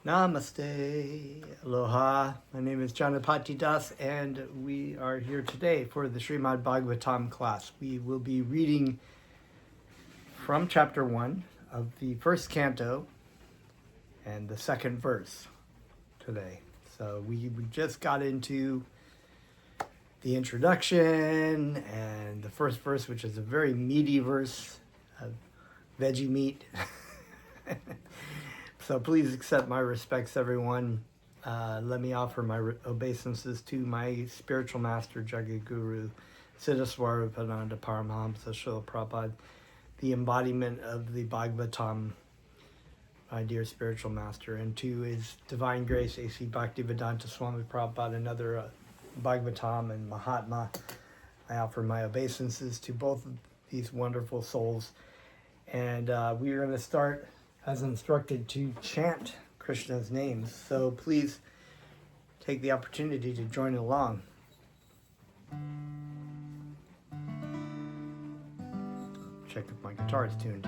Namaste, aloha. My name is Janapati Das, and we are here today for the Srimad Bhagavatam class. We will be reading from chapter 1 of the first canto and the second verse today. So we just got into the introduction and the first verse, which is a very meaty verse of veggie meat. So please accept my respects, everyone. Let me offer my obeisances to my spiritual master, Jagaguru, Siddhaswarupananda Paramahamsa Srila Prabhupada, the embodiment of the Bhagavatam, my dear spiritual master, and to His Divine Grace, A.C. Bhaktivedanta Swami Prabhupada, another Bhagavatam and Mahatma. I offer my obeisances to both of these wonderful souls. And we are going to start, as instructed, to chant Krishna's names. So please take the opportunity to join along. Check if my guitar is tuned.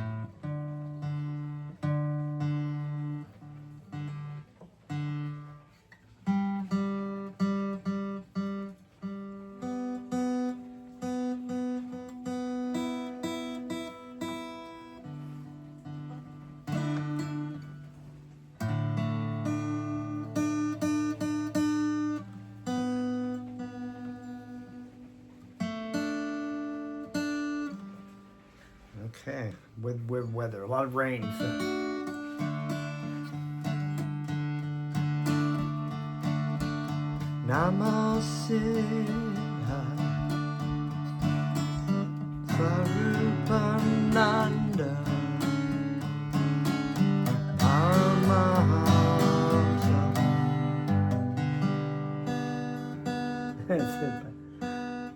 Okay, with weather, a lot of rain. So. Namo Siddha Swarupananda Paramahamsa.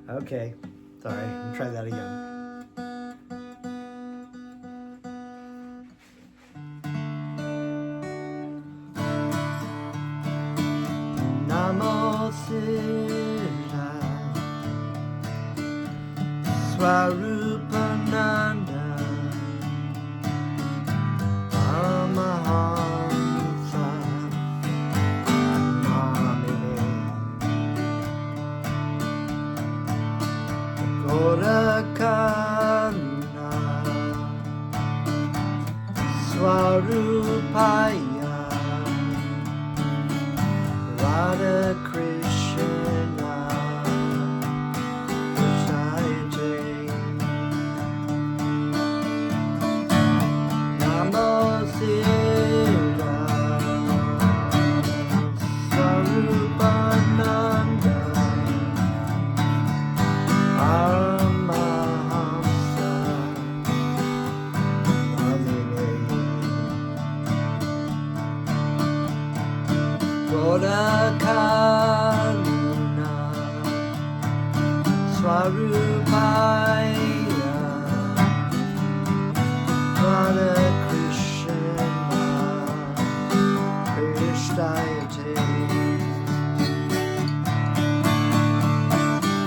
Okay, sorry, I'll try that again. Namo Siddha Swarupananda Paramahamsa Namine Gorakana Swarupaya Radha Krishna Jai Namo Siddha Swarupananda Paramahamsa Namine Gorakaruna Swarupaya Radha Krishna Krishnayate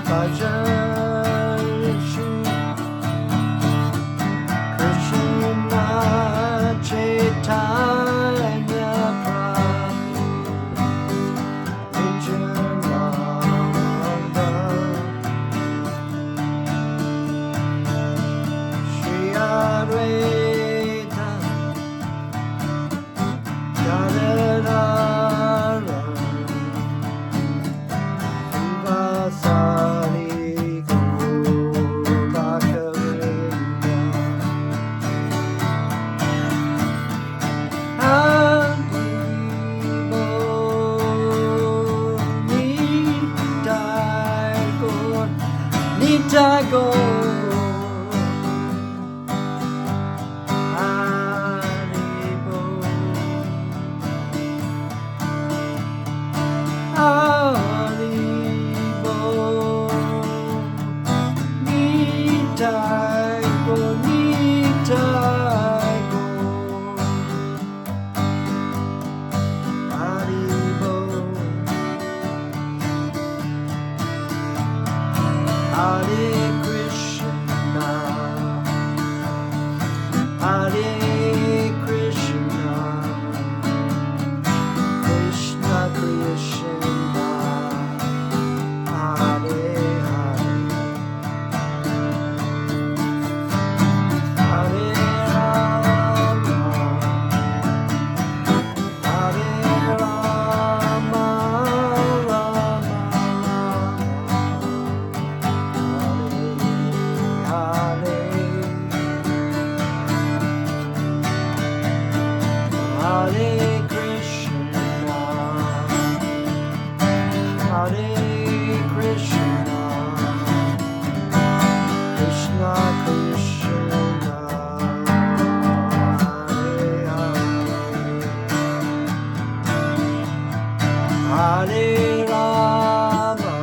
Bhajan Krishna Chaitanya Hare Rama,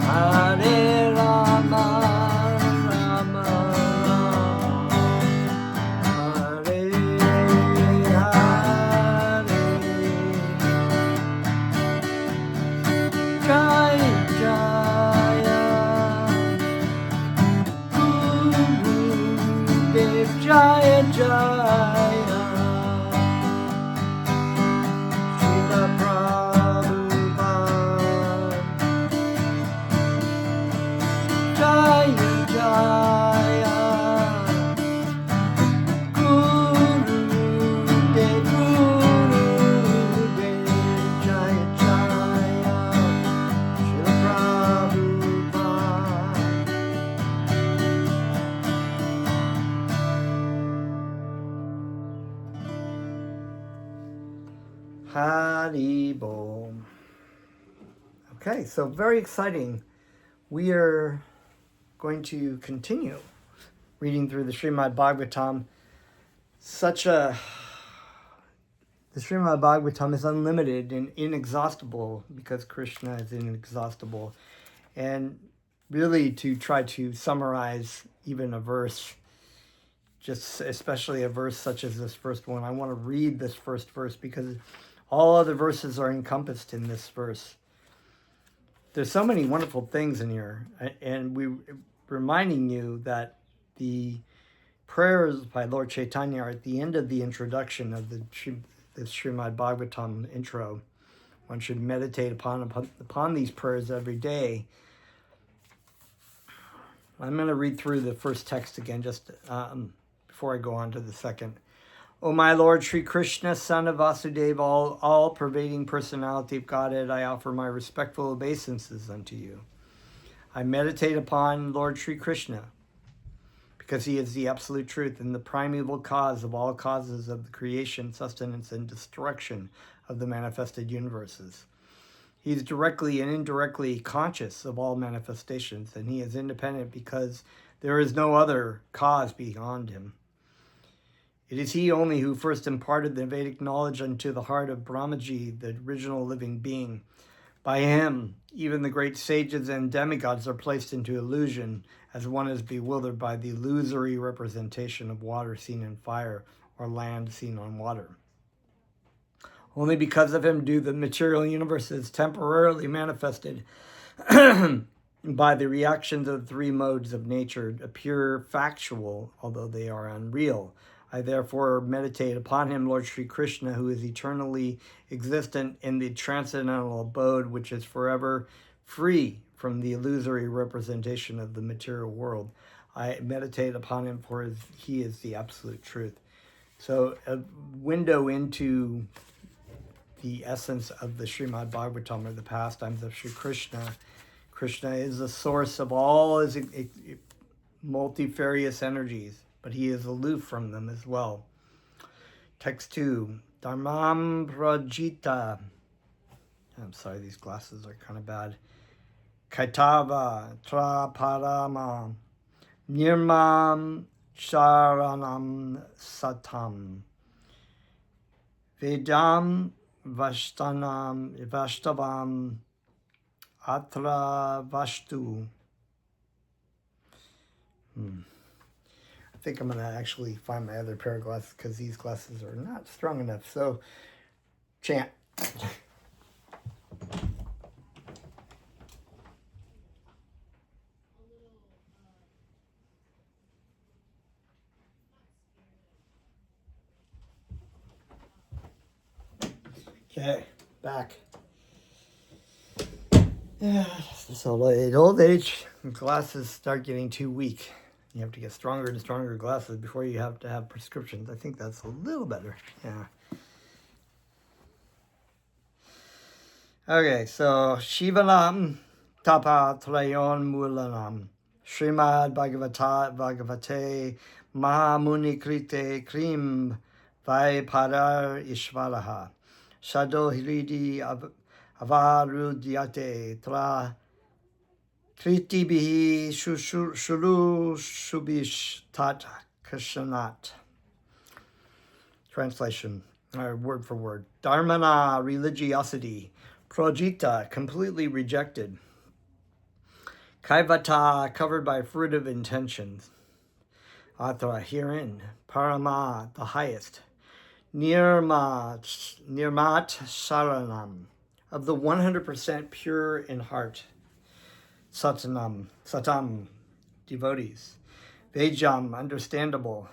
Hare Rama, Rama Rama, Hare Hare. Jaya Jaya, Guru Dev Jaya Jaya, Srila Prabhupada, Jaya Jaya, Guru Dev Jaya Jaya, Srila Prabhupada. Haribol. Okay, so very exciting. We are going to continue reading through the Srimad Bhagavatam. The Srimad Bhagavatam is unlimited and inexhaustible because Krishna is inexhaustible. And really, to try to summarize even a verse, just especially a verse such as this first one, I want to read this first verse because all other verses are encompassed in this verse. There's so many wonderful things in here, and we're reminding you that the prayers by Lord Chaitanya are at the end of the introduction of the Srimad Bhagavatam intro. One should meditate upon these prayers every day. I'm going to read through the first text again just before I go on to the second. O my Lord Sri Krishna, son of Vasudeva, all-pervading personality of Godhead, I offer my respectful obeisances unto you. I meditate upon Lord Sri Krishna because he is the absolute truth and the primeval cause of all causes of the creation, sustenance, and destruction of the manifested universes. He is directly and indirectly conscious of all manifestations, and he is independent because there is no other cause beyond him. It is he only who first imparted the Vedic knowledge unto the heart of Brahmaji, the original living being. By him, even the great sages and demigods are placed into illusion, as one is bewildered by the illusory representation of water seen in fire or land seen on water. Only because of him do the material universes temporarily manifested by the reactions of the three modes of nature appear factual, although they are unreal. I therefore meditate upon him, Lord Sri Krishna, who is eternally existent in the transcendental abode, which is forever free from the illusory representation of the material world. I meditate upon him, for he is the absolute truth. So a window into the essence of the Srimad Bhagavatam, or the pastimes of Sri Krishna. Krishna is the source of all his multifarious energies, but he is aloof from them as well. Text 2. Dharmam prajita. I'm sorry, these glasses are kind of bad. Kaitava traparama nirmam sharanam satam vedam vashtavam atra vashtu. I think I'm going to actually find my other pair of glasses because these glasses are not strong enough. So, chant. Okay, back. Yeah, so at old age, glasses start getting too weak. You have to get stronger and stronger glasses before you have to have prescriptions. I think that's a little better. Yeah. Okay, so Shivanam Tapa Trayon Mulanam Srimad Bhagavate Mahamuni Krite Krim Vai Parar Ishvaraha Shado Hiridi Avarudyate Tra Kriti Bihi Shuru Shubish Tat Kashanat. Translation. word for word. Dharmana, religiosity. Projita, completely rejected. Kaivata, covered by fruitive intentions. Atra, herein. Parama, the highest. Nirmat Saranam, of the 100% pure in heart. Satam, devotees. Vejam, understandable.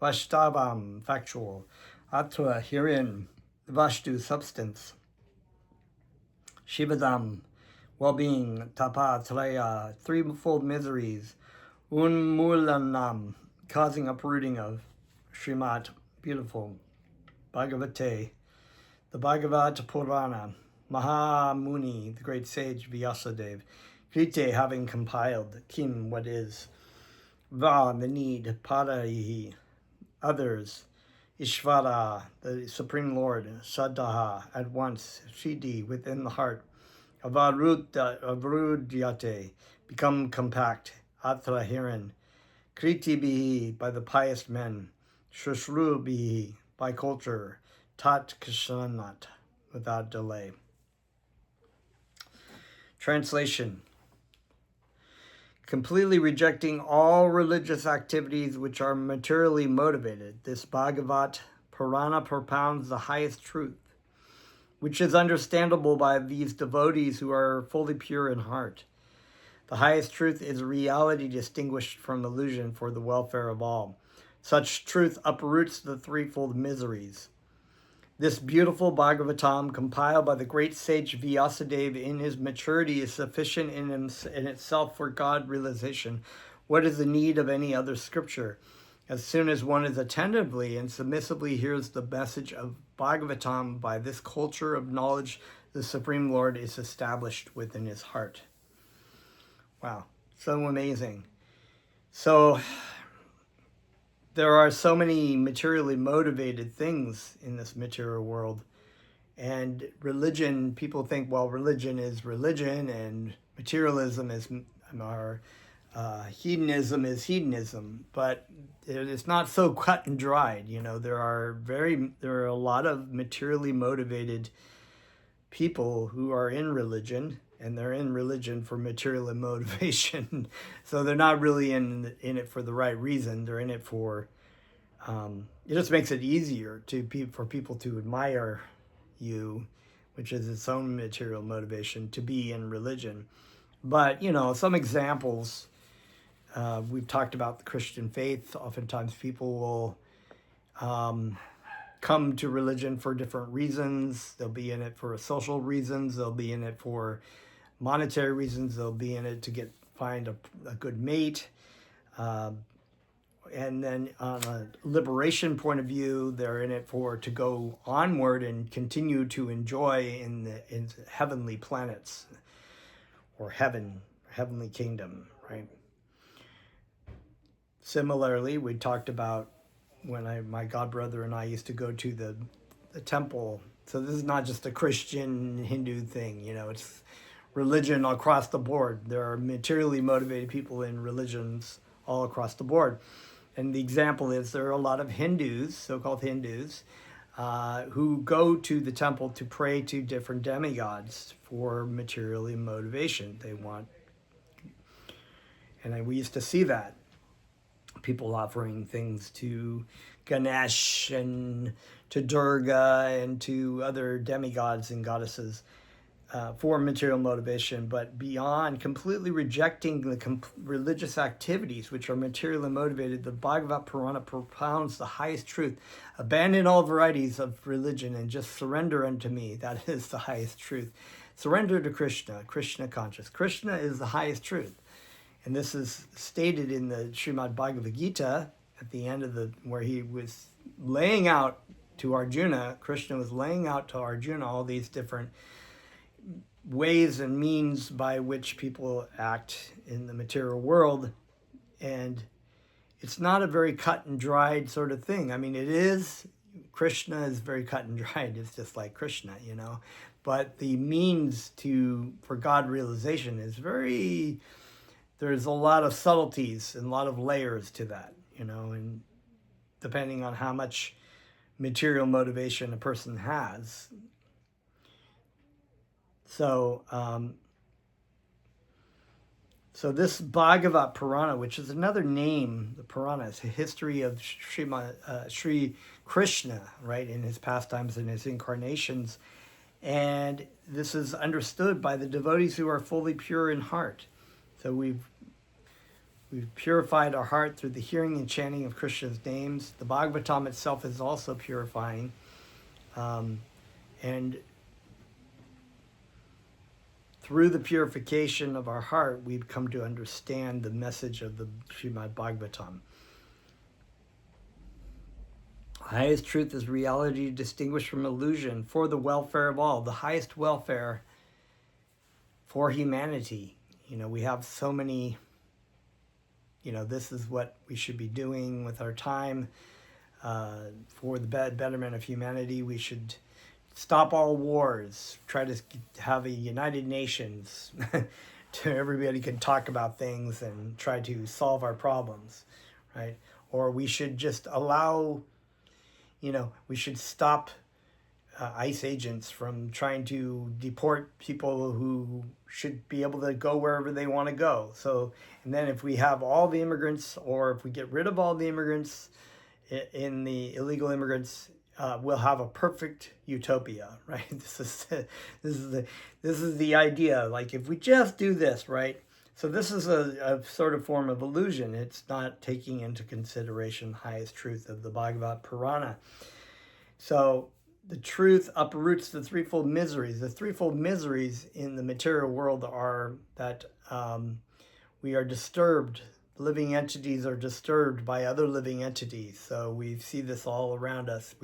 Vashtavam, factual. Atra, herein. Vashtu, substance. Shivadam, well-being. Tapa, traya, threefold miseries. Unmulanam, causing uprooting of. Srimad, beautiful. Bhagavate, the Bhagavad Purana. Mahamuni, the great sage Vyasadeva. Krite, having compiled. Kim, what is. Va, the need. Padahi, others. Ishvara, the Supreme Lord. Sadaha, at once. Siddhi, within the heart. Avrudyate, become compact. Atra, herein. Kriti bihi, by the pious men. Shushru bihi, by culture. Tat kishanat, without delay. Translation. Completely rejecting all religious activities which are materially motivated, this Bhagavat Purana propounds the highest truth, which is understandable by these devotees who are fully pure in heart. The highest truth is reality distinguished from illusion for the welfare of all. Such truth uproots the threefold miseries. This beautiful Bhagavatam, compiled by the great sage Vyasadeva in his maturity, is sufficient in itself for God realization. What is the need of any other scripture? As soon as one is attentively and submissively hears the message of Bhagavatam, by this culture of knowledge, the Supreme Lord is established within his heart. Wow, so amazing. So there are so many materially motivated things in this material world. And religion, people think, well, religion is religion and materialism is, or hedonism is hedonism. But it's not so cut and dried. You know, there are a lot of materially motivated people who are in religion, and they're in religion for material motivation. So they're not really in it for the right reason. They're in it for, it just makes it easier for people to admire you, which is its own material motivation to be in religion. But, you know, some examples, we've talked about the Christian faith. Oftentimes people will come to religion for different reasons. They'll be in it for social reasons. They'll be in it for monetary reasons. They'll be in it to find a good mate. And then on a liberation point of view, they're in it to go onward and continue to enjoy in heavenly planets or heavenly kingdom, right? Similarly, we talked about when my godbrother and I used to go to the temple. So this is not just a Christian Hindu thing, you know, it's religion across the board. There are materially motivated people in religions all across the board. And the example is there are a lot of Hindus, so-called Hindus, who go to the temple to pray to different demigods for materially motivation. They want, and we used to see that. People offering things to Ganesh and to Durga and to other demigods and goddesses for material motivation, but beyond completely rejecting the religious activities which are materially motivated, the Bhagavad Purana propounds the highest truth. Abandon all varieties of religion and just surrender unto me. That is the highest truth. Surrender to Krishna, Krishna conscious. Krishna is the highest truth. And this is stated in the Srimad Bhagavad Gita at the end of where he was laying out to Arjuna, Krishna was laying out to Arjuna all these different ways and means by which people act in the material world. And it's not a very cut and dried sort of thing. I mean, it is, Krishna is very cut and dried. It's just like Krishna, you know. But the means for God realization is there's a lot of subtleties and a lot of layers to that, you know, and depending on how much material motivation a person has. So, so this Bhagavat Purana, which is another name, the Purana, is a history of Sri Krishna, right, in his pastimes and his incarnations. And this is understood by the devotees who are fully pure in heart. So we've purified our heart through the hearing and chanting of Krishna's names. The Bhagavatam itself is also purifying. And through the purification of our heart, we've come to understand the message of the Srimad Bhagavatam. Highest truth is reality distinguished from illusion for the welfare of all, the highest welfare for humanity. We have so many, this is what we should be doing with our time for the betterment of humanity. We should stop all wars, try to have a United Nations to everybody can talk about things and try to solve our problems, right? Or we should just allow, we should stop ICE agents from trying to deport people who should be able to go wherever they want to go. So, and then if we have all the immigrants, or if we get rid of all the immigrants, in the illegal immigrants, we'll have a perfect utopia, right? This is the idea. Like, if we just do this, right? So this is a sort of form of illusion. It's not taking into consideration the highest truth of the Bhagavad Purana. So the truth uproots the threefold miseries. The threefold miseries in the material world are that we are disturbed. Living entities are disturbed by other living entities. So we see this all around us.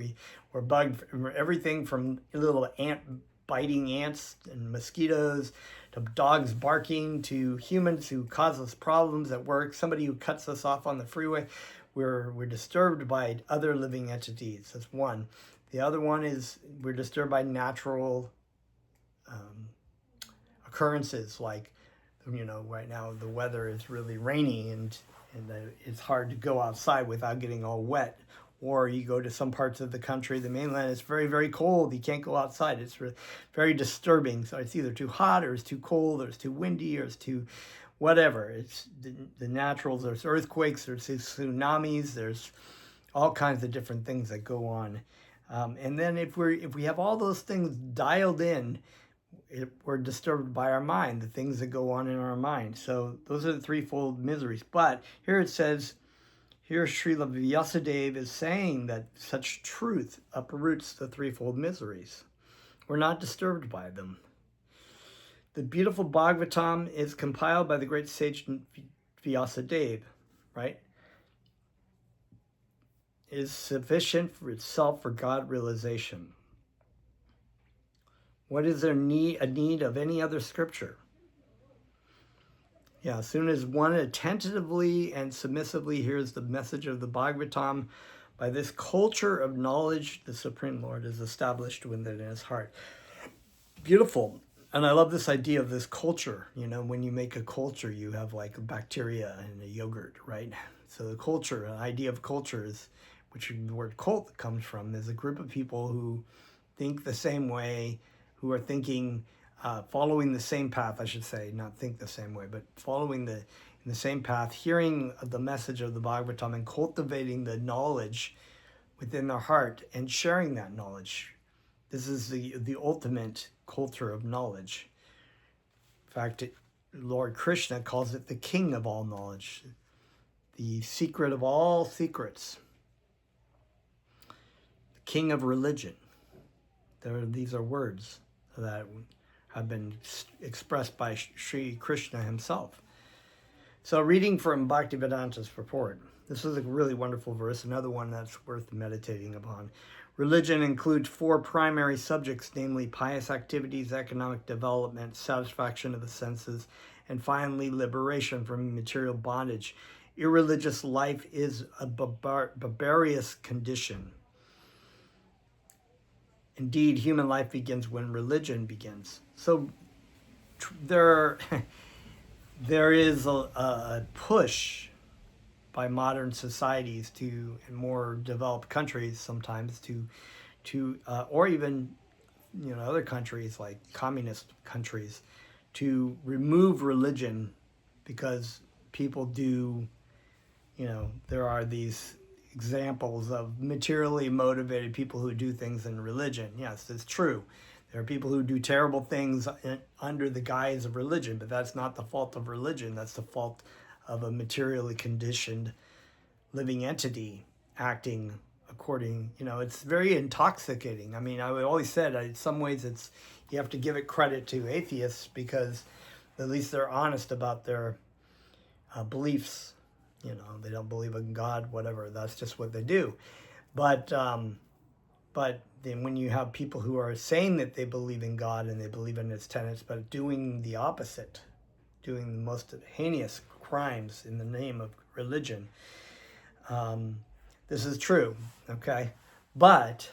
We're bugged from everything from little biting ants and mosquitoes to dogs barking to humans who cause us problems at work, somebody who cuts us off on the freeway. We're disturbed by other living entities. That's one. The other one is we're disturbed by natural occurrences, like, right now the weather is really rainy and it's hard to go outside without getting all wet. Or you go to some parts of the country, the mainland, it's very, very cold. You can't go outside. It's very disturbing. So it's either too hot, or it's too cold, or it's too windy, or it's too whatever. It's the naturals. There's earthquakes, there's tsunamis, there's all kinds of different things that go on. And then if we have all those things dialed in, we're disturbed by our mind, the things that go on in our mind. So those are the threefold miseries. But here it says, here Srila Vyasadeva is saying that such truth uproots the threefold miseries. We're not disturbed by them. The beautiful Bhagavatam is compiled by the great sage Vyasadeva, right? Is sufficient for itself for God realization. What is there a need of any other scripture? Yeah, as soon as one attentively and submissively hears the message of the Bhagavatam, by this culture of knowledge, the Supreme Lord is established within his heart. Beautiful. And I love this idea of this culture. When you make a culture, you have like a bacteria in a yogurt, right? So the culture, an idea of culture is, which the word cult comes from, is a group of people who think the same way, who are thinking, following the same path, I should say, not think the same way, but following in the same path, hearing the message of the Bhagavatam and cultivating the knowledge within their heart and sharing that knowledge. This is the ultimate culture of knowledge. In fact, Lord Krishna calls it the king of all knowledge, the secret of all secrets, the king of religion. These are words that have been expressed by Sri Krishna himself. So reading from Bhaktivedanta's purport, this is a really wonderful verse, another one that's worth meditating upon. Religion includes 4 primary subjects, namely pious activities, economic development, satisfaction of the senses, and finally liberation from material bondage. Irreligious life is a barbarous condition. Indeed, human life begins when religion begins. So there is a push by modern societies to, in more developed countries sometimes, or even, other countries like communist countries, to remove religion, because people do, there are these examples of materially motivated people who do things in religion. Yes, it's true. There are people who do terrible things under the guise of religion, but that's not the fault of religion. That's the fault of a materially conditioned living entity acting according, it's very intoxicating. I mean, I always said, in some ways you have to give it credit to atheists, because at least they're honest about their beliefs. They don't believe in God, whatever. That's just what they do. But then when you have people who are saying that they believe in God and they believe in its tenets, but doing the opposite, doing the most heinous crimes in the name of religion, this is true, okay? But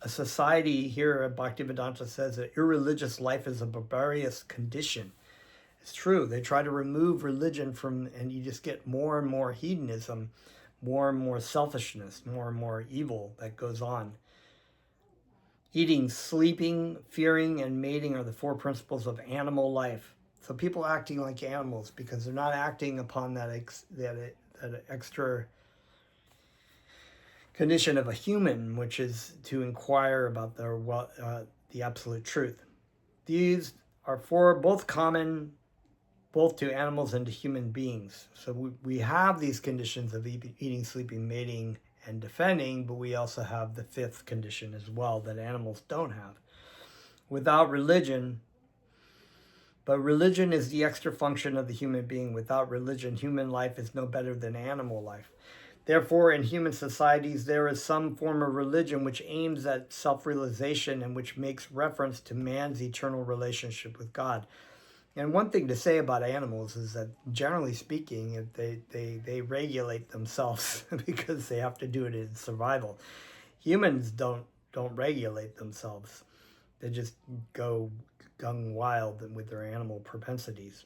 a society here at Bhaktivedanta says that irreligious life is a barbarous condition. It's true. They try to remove religion from, and you just get more and more hedonism, more and more selfishness, more and more evil that goes on. Eating, sleeping, fearing, and mating are the 4 principles of animal life. So people acting like animals because they're not acting upon that extra condition of a human, which is to inquire about the absolute truth. These are both common both to animals and to human beings. So we have these conditions of eating, sleeping, mating, and defending, but we also have the 5th condition as well that animals don't have. Without religion, but religion is the extra function of the human being. Without religion, human life is no better than animal life. Therefore, in human societies, there is some form of religion which aims at self-realization and which makes reference to man's eternal relationship with God. And one thing to say about animals is that, generally speaking, they regulate themselves because they have to do it in survival. Humans don't regulate themselves. They just go gung wild with their animal propensities.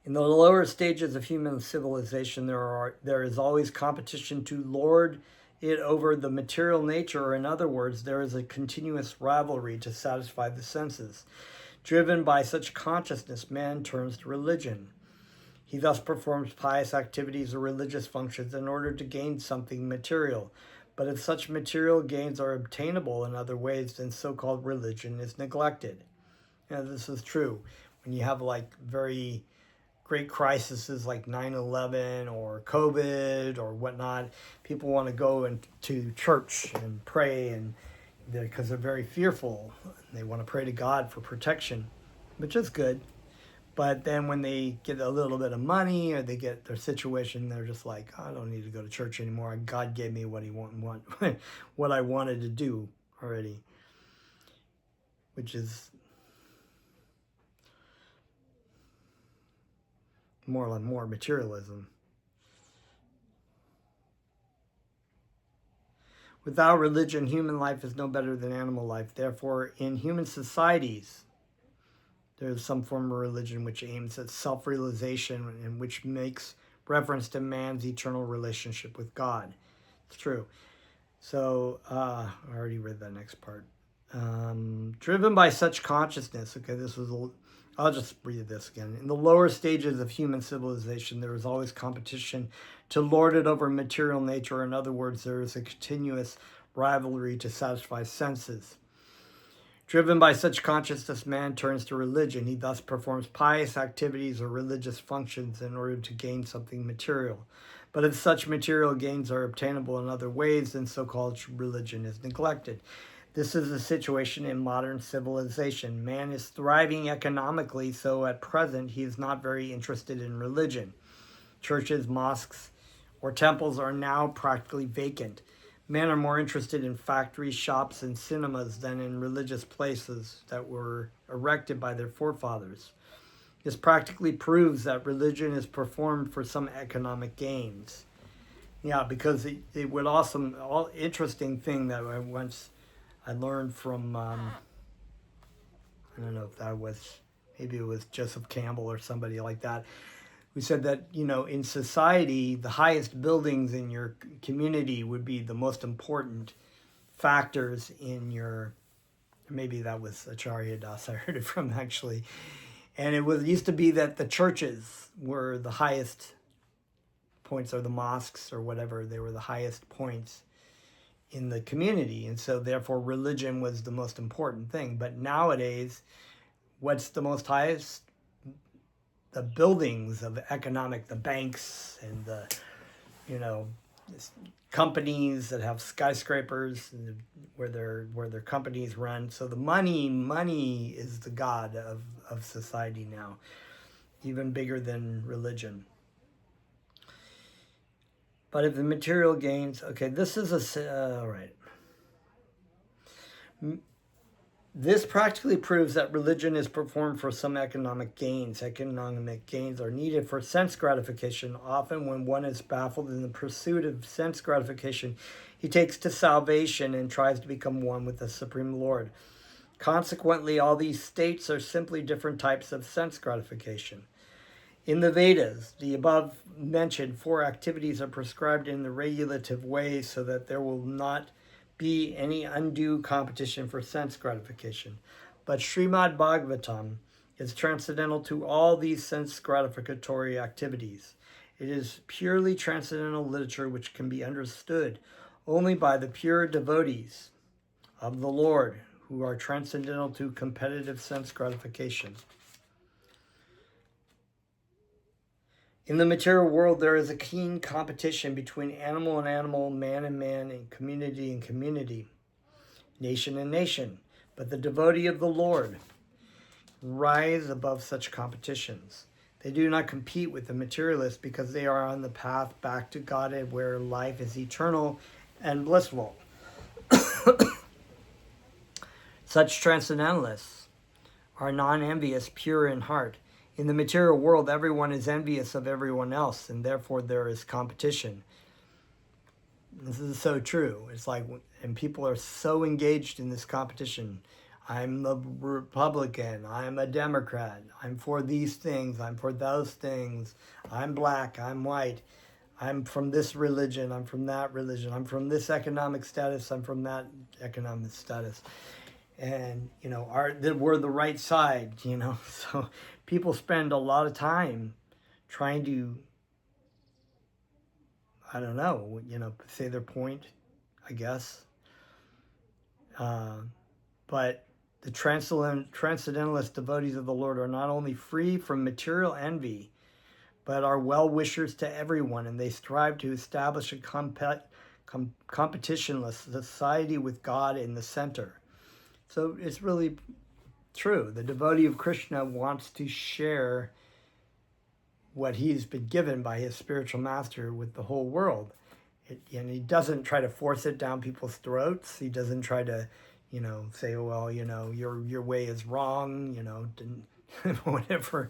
In the lower stages of human civilization, there is always competition to lord it over the material nature, or in other words, there is a continuous rivalry to satisfy the senses. Driven by such consciousness, man turns to religion. He thus performs pious activities or religious functions in order to gain something material. But if such material gains are obtainable in other ways, then so-called religion is neglected. This is true. When you have very great crises like 9/11 or COVID or whatnot, people want to go into church and pray, and because they're very fearful. They want to pray to God for protection, which is good. But then when they get a little bit of money or they get their situation, they're just like, I don't need to go to church anymore. God gave me what what I wanted to do already, which is more materialism. Without religion, human life is no better than animal life. Therefore, in human societies, there is some form of religion which aims at self-realization and which makes reference to man's eternal relationship with God. It's true. So, I already read that next part. Driven by such consciousness, I'll just read this again. In the lower stages of human civilization, there is always competition to lord it over material nature. In other words, there is a continuous rivalry to satisfy senses. Driven by such consciousness, man turns to religion. He thus performs pious activities or religious functions in order to gain something material. But if such material gains are obtainable in other ways, then so-called religion is neglected. This is the situation in modern civilization. Man is thriving economically, so at present he is not very interested in religion. Churches, mosques, or temples are now practically vacant. Men are more interested in factories, shops, and cinemas than in religious places that were erected by their forefathers. This practically proves that religion is performed for some economic gains. Yeah, because it would interesting thing that I learned from, I don't know if maybe it was Joseph Campbell or somebody like that. who said that, in society, the highest buildings in your community would be the most important factors in your, maybe that was Acharya Das, I heard it from actually. And it used to be that the churches were the highest points, or the mosques or whatever, they were the highest points in the community. And so therefore religion was the most important thing. But nowadays, what's the most highest? The buildings of economic, the banks and the, companies that have skyscrapers where their companies run. So the money is the god of society now, even bigger than religion. But if the material gains, okay, this is all right. This practically proves that religion is performed for some economic gains. Economic gains are needed for sense gratification. Often when one is baffled in the pursuit of sense gratification, he takes to salvation and tries to become one with the Supreme Lord. Consequently, all these states are simply different types of sense gratification. In the Vedas, the above mentioned 4 activities are prescribed in the regulative way so that there will not be any undue competition for sense gratification. But Srimad Bhagavatam is transcendental to all these sense gratificatory activities. It is purely transcendental literature which can be understood only by the pure devotees of the Lord who are transcendental to competitive sense gratification. In the material world, there is a keen competition between animal and animal, man and man, and community, nation and nation. But the devotee of the Lord rise above such competitions. They do not compete with the materialists because they are on the path back to Godhead where life is eternal and blissful. Such transcendentalists are non-envious, pure in heart. In the material world, everyone is envious of everyone else, and therefore there is competition. This is so true. It's like, and people are so engaged in this competition. I'm a Republican, I'm a Democrat, I'm for these things, I'm for those things, I'm black, I'm white, I'm from this religion, I'm from that religion, I'm from this economic status, I'm from that economic status. And, we're the right side, so people spend a lot of time trying to, say their point, I guess. But the transcendentalist devotees of the Lord are not only free from material envy, but are well-wishers to everyone, and they strive to establish a competitionless society with God in the center. So it's really true. The devotee of Krishna wants to share what he's been given by his spiritual master with the whole world. And he doesn't try to force it down people's throats. He doesn't try to, say, well, your way is wrong, whatever,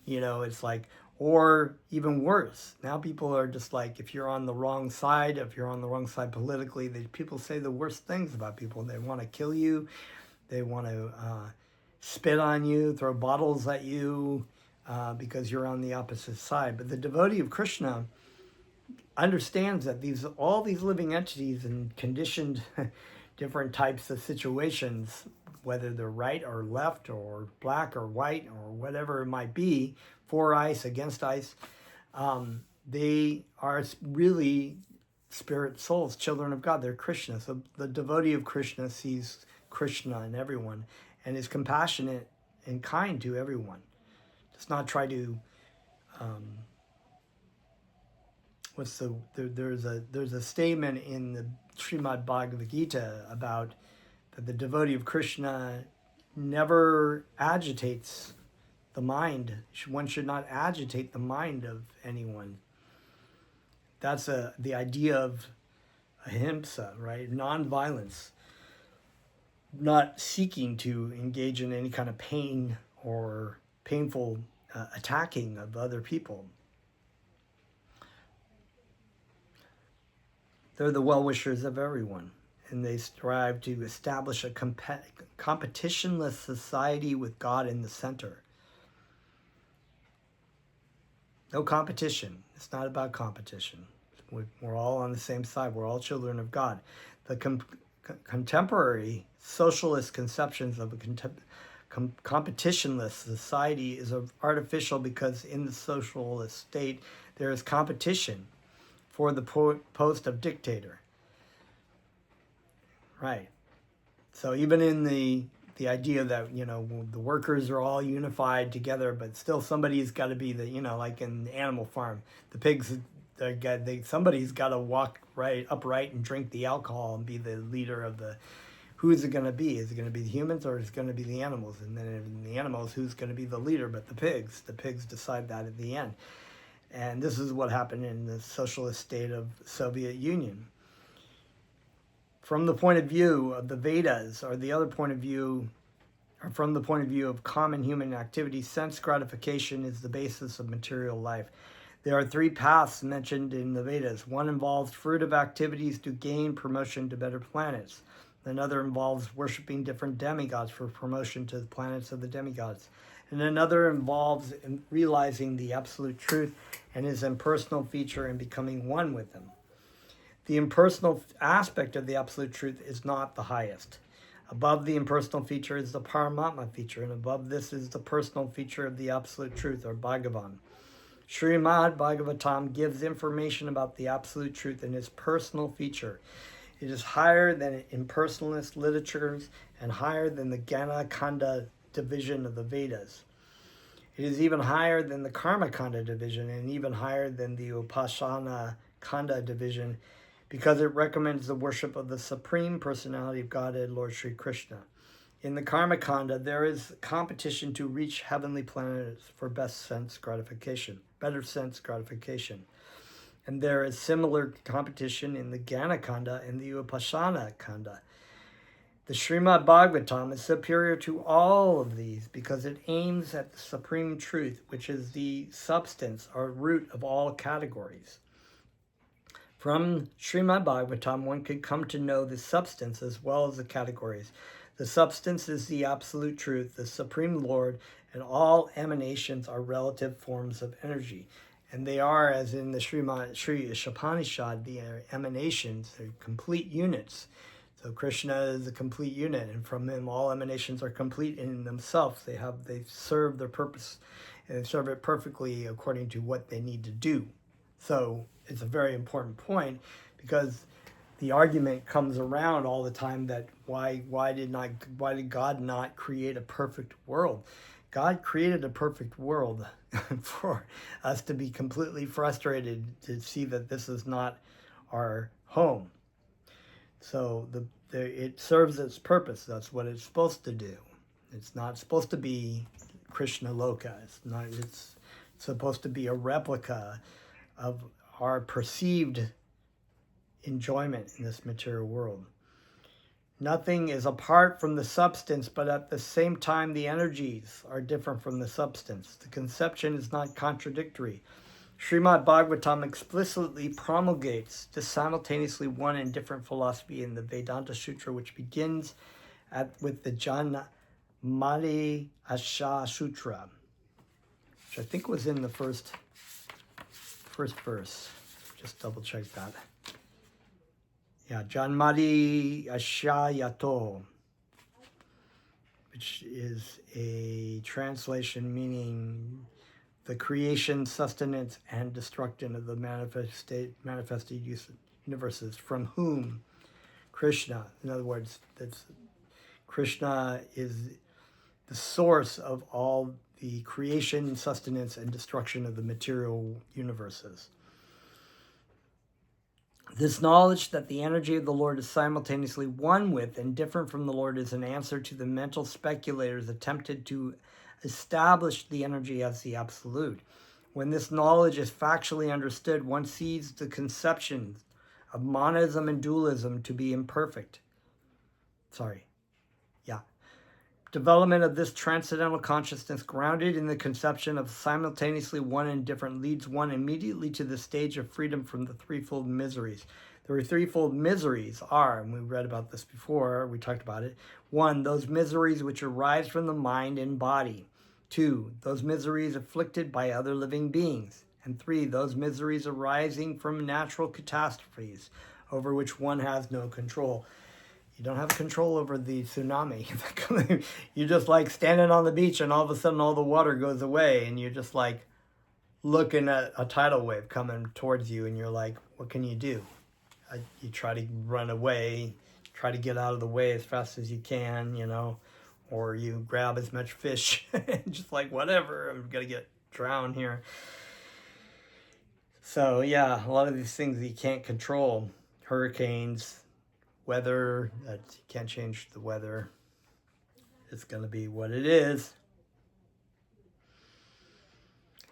it's like, or even worse. Now people are just like, if you're on the wrong side politically, people say the worst things about people. They want to kill you. They want to spit on you, throw bottles at you because you're on the opposite side. But the devotee of Krishna understands that all these living entities in conditioned different types of situations, whether they're right or left or black or white or whatever it might be, for ice, against ice, they are really spirit souls, children of God. They're Krishna. So the devotee of Krishna sees Krishna in everyone and is compassionate and kind to everyone. Does not try to there's a statement in the Srimad Bhagavad Gita about that the devotee of Krishna never agitates the mind. One should not agitate the mind of anyone. That's the idea of ahimsa, right? Non-violence. Not seeking to engage in any kind of pain or painful attacking of other people. They're the well-wishers of everyone, and they strive to establish a competitionless society with God in the center. No competition. It's not about competition. We're all on the same side. We're all children of God. The contemporary socialist conceptions of a competitionless society is artificial, because in the socialist state there is competition for the post of dictator. Right. So even in the idea that, the workers are all unified together, but still somebody's got to be the, like in the Animal Farm, the pigs, somebody's got to walk upright and drink the alcohol and be the leader of the. Who is it going to be? Is it going to be the humans, or is it going to be the animals? And then in the animals, who's going to be the leader? But the pigs. The pigs decide that at the end. And this is what happened in the socialist state of the Soviet Union. From the point of view of the Vedas, or the other point of view, or from the point of view of common human activity, sense gratification is the basis of material life. There are 3 paths mentioned in the Vedas. One involves fruitive activities to gain promotion to better planets. Another involves worshiping different demigods for promotion to the planets of the demigods. And another involves realizing the absolute truth and his impersonal feature and becoming one with them. The impersonal aspect of the absolute truth is not the highest. Above the impersonal feature is the Paramatma feature, and above this is the personal feature of the absolute truth, or Bhagavan. Srimad Bhagavatam gives information about the absolute truth in his personal feature. It is higher than impersonalist literatures and higher than the Jnana Kanda division of the Vedas. It is even higher than the Karma Kanda division, and even higher than the Upasana Kanda division, because it recommends the worship of the Supreme Personality of Godhead, Lord Sri Krishna. In the Karma Kanda, there is competition to reach heavenly planets for better sense gratification. And there is similar competition in the Jnana Kanda and the Upasana Kanda. The Srimad Bhagavatam is superior to all of these because it aims at the supreme truth, which is the substance or root of all categories. From Srimad Bhagavatam, one could come to know the substance as well as the categories. The substance is the absolute truth, the Supreme Lord, and all emanations are relative forms of energy. And they are, as in the Sri Ishopanishad, the emanations, they're complete units. So Krishna is a complete unit, and from him all emanations are complete in themselves. They serve their purpose, and they serve it perfectly according to what they need to do. So it's a very important point, because the argument comes around all the time that why did God not create a perfect world? God created a perfect world for us to be completely frustrated to see that this is not our home. So it serves its purpose. That's what it's supposed to do. It's not supposed to be Krishna Loka. It's supposed to be a replica of our perceived enjoyment in this material world. Nothing is apart from the substance, but at the same time the energies are different from the substance. The conception is not contradictory. Srimad Bhagavatam explicitly promulgates the simultaneously one and different philosophy in the Vedanta Sutra, which begins with the Janmati Asha Sutra, which I think was in the first verse. Just double check that. Yeah, Janmati Ashayato, which is a translation meaning the creation, sustenance, and destruction of the manifested universes, from whom Krishna, in other words, Krishna is the source of all the creation, sustenance, and destruction of the material universes. This knowledge that the energy of the Lord is simultaneously one with and different from the Lord is an answer to the mental speculators attempted to establish the energy as the absolute. When this knowledge is factually understood, one sees the conceptions of monism and dualism to be imperfect. Development of this transcendental consciousness, grounded in the conception of simultaneously one and different, leads one immediately to the stage of freedom from the threefold miseries. The threefold miseries are, and we read about this before, we talked about it. 1, those miseries which arise from the mind and body. 2, those miseries afflicted by other living beings. And 3, those miseries arising from natural catastrophes over which one has no control. You don't have control over the tsunami. You're just like standing on the beach and all of a sudden all the water goes away and you're just like looking at a tidal wave coming towards you and you're like, what can you do? You try to run away, try to get out of the way as fast as you can, or you grab as much fish and just like, whatever, I'm going to get drowned here. So yeah, a lot of these things you can't control. Hurricanes, weather, you can't change the weather. It's going to be what it is.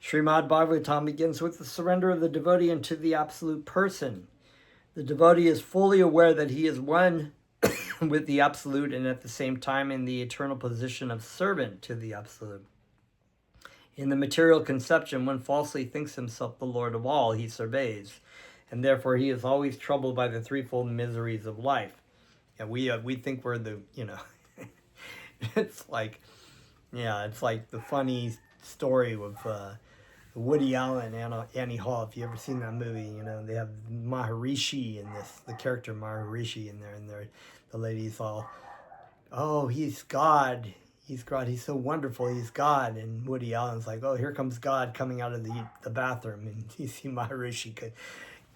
Srimad Bhagavatam begins with the surrender of the devotee into the absolute person. The devotee is fully aware that he is one with the absolute and at the same time in the eternal position of servant to the absolute. In the material conception, one falsely thinks himself the Lord of all he surveys, and therefore he is always troubled by the threefold miseries of life. And we think we're the, it's like the funny story of Woody Allen and Annie Hall. If you ever seen that movie, they have Maharishi in this, the character Maharishi in there, and the lady's all, oh, he's God. He's God. He's so wonderful. He's God. And Woody Allen's like, oh, here comes God coming out of the bathroom, and you see Maharishi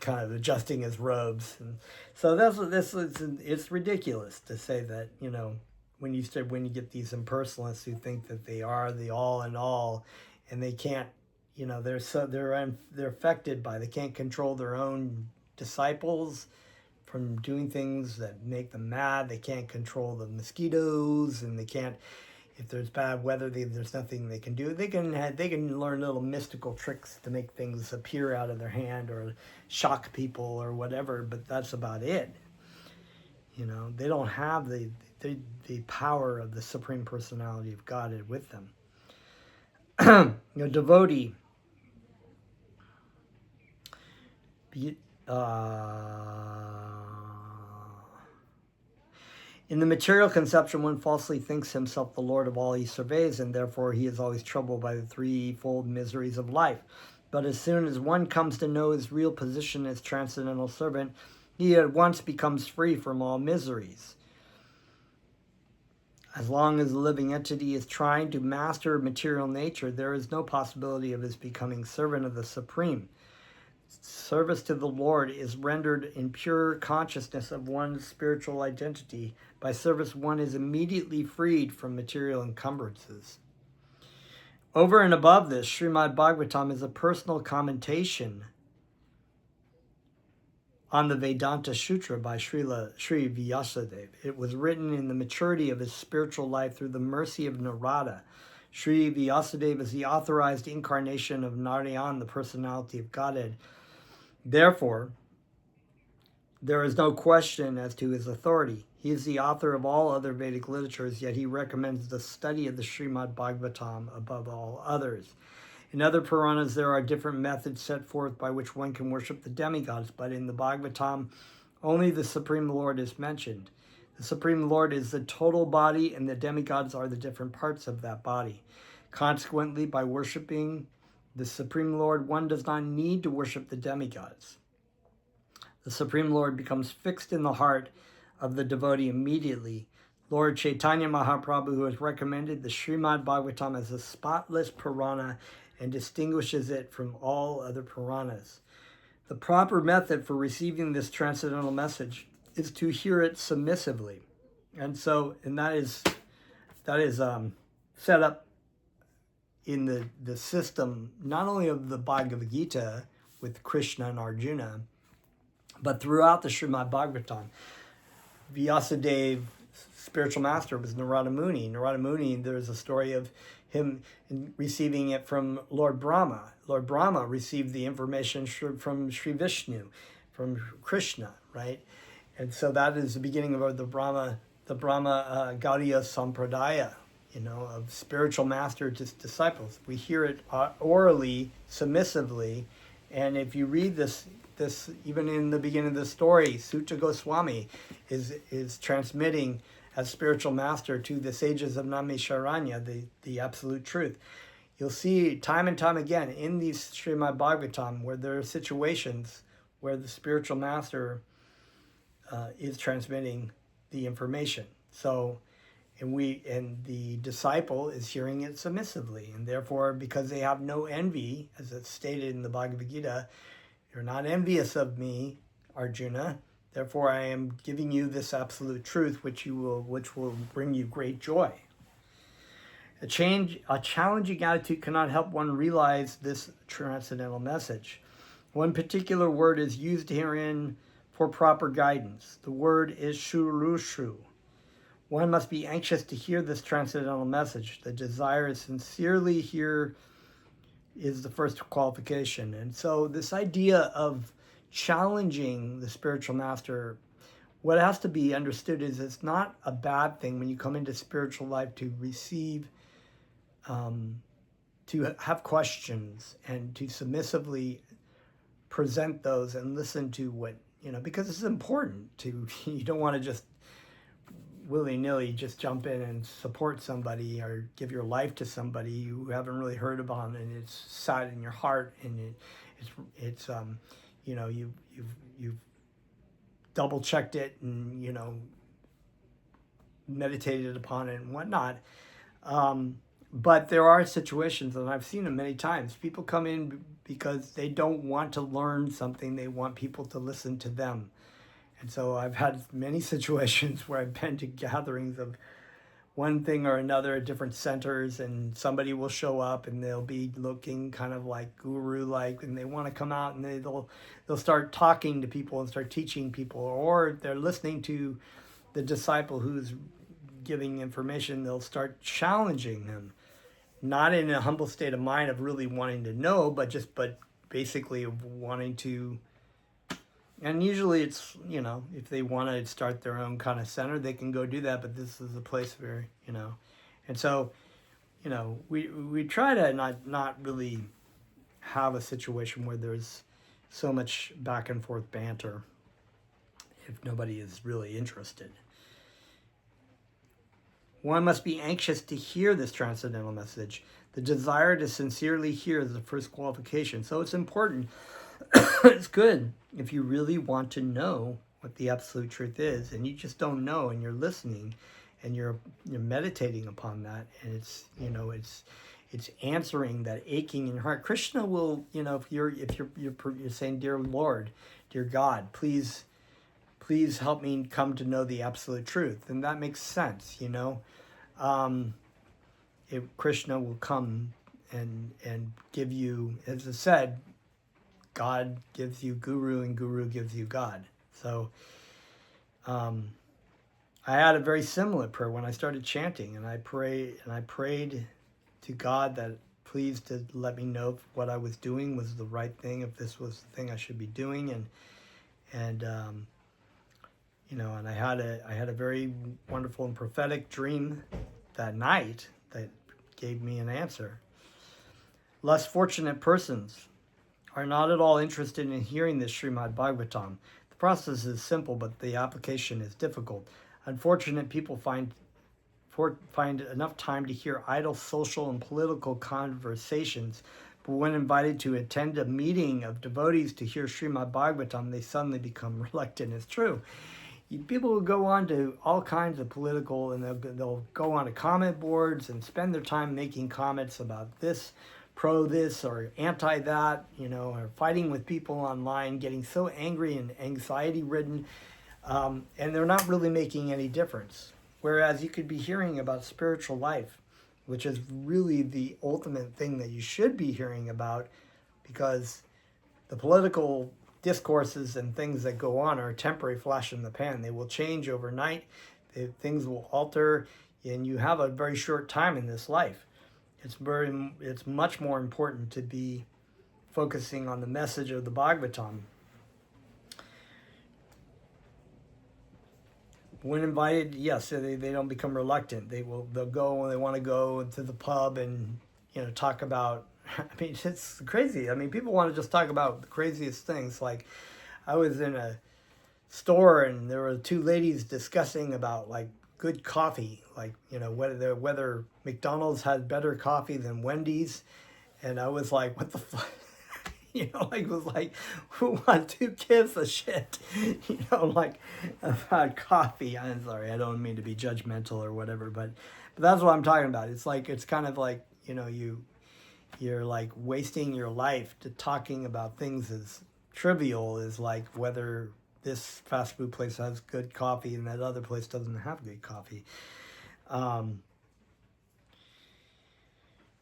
kind of adjusting his robes. And so it's ridiculous to say that, when you get these impersonalists who think that they are the all in all, and they can't, they're affected by, they can't control their own disciples from doing things that make them mad. They can't control the mosquitoes, and they can't, if there's bad weather, there's nothing they can do. They can learn little mystical tricks to make things appear out of their hand or shock people or whatever, but that's about it. They don't have the power of the Supreme Personality of Godhead with them. Devotee. In the material conception, one falsely thinks himself the Lord of all he surveys, and therefore he is always troubled by the threefold miseries of life. But as soon as one comes to know his real position as transcendental servant, he at once becomes free from all miseries. As long as the living entity is trying to master material nature, there is no possibility of his becoming servant of the Supreme. Service to the Lord is rendered in pure consciousness of one's spiritual identity. By service, one is immediately freed from material encumbrances. Over and above this, Srimad Bhagavatam is a personal commentation on the Vedanta Sutra by Sri Vyasadeva. It was written in the maturity of his spiritual life through the mercy of Narada. Sri Vyasadeva is the authorized incarnation of Narayan, the personality of Godhead. Therefore, there is no question as to his authority. He is the author of all other Vedic literatures, yet he recommends the study of the Srimad Bhagavatam above all others. In other Puranas, there are different methods set forth by which one can worship the demigods, but in the Bhagavatam, only the Supreme Lord is mentioned. The Supreme Lord is the total body, and the demigods are the different parts of that body. Consequently, by worshiping the Supreme Lord, one does not need to worship the demigods. The Supreme Lord becomes fixed in the heart of the devotee immediately. Lord Chaitanya Mahaprabhu, who has recommended the Srimad Bhagavatam as a spotless Purana and distinguishes it from all other Puranas. The proper method for receiving this transcendental message is to hear it submissively. And that is set up in the system, not only of the Bhagavad Gita with Krishna and Arjuna, but throughout the Srimad Bhagavatam. Vyasadeva, spiritual master, was Narada Muni. Narada Muni, there's a story of him receiving it from Lord Brahma. Lord Brahma received the information from Sri Vishnu, from Krishna, right? And so that is the beginning of the Brahma Gaudiya Sampradaya, of spiritual master to disciples. We hear it orally, submissively, and if you read this even in the beginning of the story, Sutta Goswami is transmitting as spiritual master to the sages of Naimisharanya the absolute truth. you'll see time and time again in these Srimad Bhagavatam where there are situations where the spiritual master is transmitting the information. So, and the disciple is hearing it submissively, and therefore, because they have no envy, as it's stated in the Bhagavad Gita, you're not envious of me, Arjuna. Therefore, I am giving you this absolute truth, which will bring you great joy. A challenging attitude cannot help one realize this transcendental message. One particular word is used herein for proper guidance. The word is shurushu. One must be anxious to hear this transcendental message. The desire to sincerely hear is the first qualification. And so this idea of challenging the spiritual master, what has to be understood is it's not a bad thing when you come into spiritual life to receive, to have questions and to submissively present those and listen to what, because it's important to, you don't want to just willy-nilly just jump in and support somebody or give your life to somebody you haven't really heard about, and it's sat in your heart, and it's you've double checked it and meditated upon it and whatnot. But there are situations, and I've seen them many times, people come in because they don't want to learn something, they want people to listen to them. And so I've had many situations where I've been to gatherings of one thing or another at different centers, and somebody will show up and they'll be looking kind of like guru-like, and they want to come out and they'll start talking to people and start teaching people, or they're listening to the disciple who's giving information, they'll start challenging them, not in a humble state of mind of really wanting to know, but basically of wanting to. And usually it's, if they want to start their own kind of center, they can go do that. But this is a place where, and so, we try to not really have a situation where there's so much back and forth banter if nobody is really interested. One must be anxious to hear this transcendental message. The desire to sincerely hear is the first qualification. So it's important. It's good if you really want to know what the absolute truth is, and you just don't know, and you're listening, and you're meditating upon that, and it's answering that aching in your heart. Krishna will, if you're saying, "Dear Lord, dear God, please help me come to know the absolute truth," and that makes sense, If Krishna will come and give you, as I said, God gives you Guru and Guru gives you God. So I had a very similar prayer when I started chanting, and I prayed to God that please to let me know if what I was doing was the right thing, if this was the thing I should be doing, and I had a very wonderful and prophetic dream that night that gave me an answer. Less fortunate persons are not at all interested in hearing this Srimad Bhagavatam. The process is simple, but the application is difficult. Unfortunate people find enough time to hear idle social and political conversations, but when invited to attend a meeting of devotees to hear Srimad Bhagavatam, they suddenly become reluctant. It's true. People will go on to all kinds of political, and they'll go on to comment boards and spend their time making comments about this, pro this or anti that, or fighting with people online, getting so angry and anxiety ridden, and they're not really making any difference. Whereas you could be hearing about spiritual life, which is really the ultimate thing that you should be hearing about, because the political discourses and things that go on are a temporary flash in the pan. They will change overnight. Things will alter, and you have a very short time in this life. It's much more important to be focusing on the message of the Bhagavatam. When invited, yes, they don't become reluctant. They'll go when they want to go to the pub and talk about. I mean, it's crazy. I mean, people want to just talk about the craziest things. Like, I was in a store and there were two ladies discussing about like good coffee, like, whether McDonald's had better coffee than Wendy's. And I was like, what the fuck? Like, it was like, who gives a shit, like, about coffee. I'm sorry, I don't mean to be judgmental or whatever, but that's what I'm talking about. It's like, it's kind of like, you're like wasting your life to talking about things as trivial as like whether this fast food place has good coffee and that other place doesn't have good coffee. But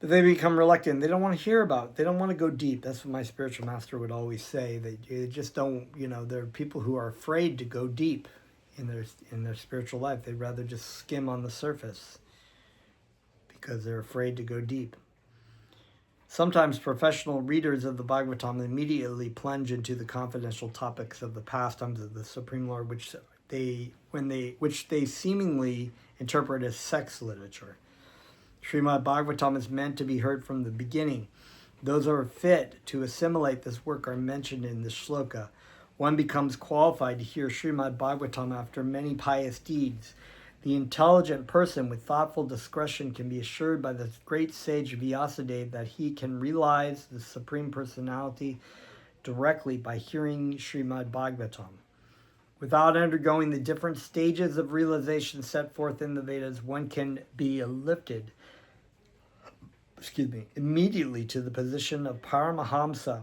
they become reluctant. They don't want to hear about it. They don't want to go deep. That's what my spiritual master would always say. That you just don't, there are people who are afraid to go deep in their spiritual life. They'd rather just skim on the surface because they're afraid to go deep. Sometimes professional readers of the Bhagavatam immediately plunge into the confidential topics of the pastimes of the Supreme Lord, which they seemingly interpret as sex literature. Srimad Bhagavatam is meant to be heard from the beginning. Those who are fit to assimilate this work are mentioned in this shloka. One becomes qualified to hear Srimad Bhagavatam after many pious deeds. The intelligent person with thoughtful discretion can be assured by the great sage Vyasadeva that he can realize the Supreme Personality directly by hearing Srimad Bhagavatam. Without undergoing the different stages of realization set forth in the Vedas, one can be lifted immediately to the position of Paramahamsa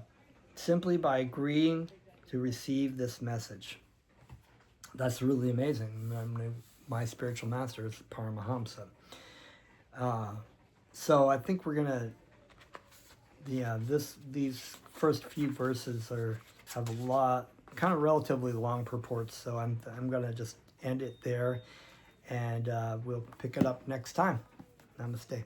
simply by agreeing to receive this message. That's really amazing. My spiritual master is Paramahamsa. So I think we're gonna, these first few verses have a lot, kind of relatively long purports. So I'm gonna just end it there, and we'll pick it up next time. Namaste.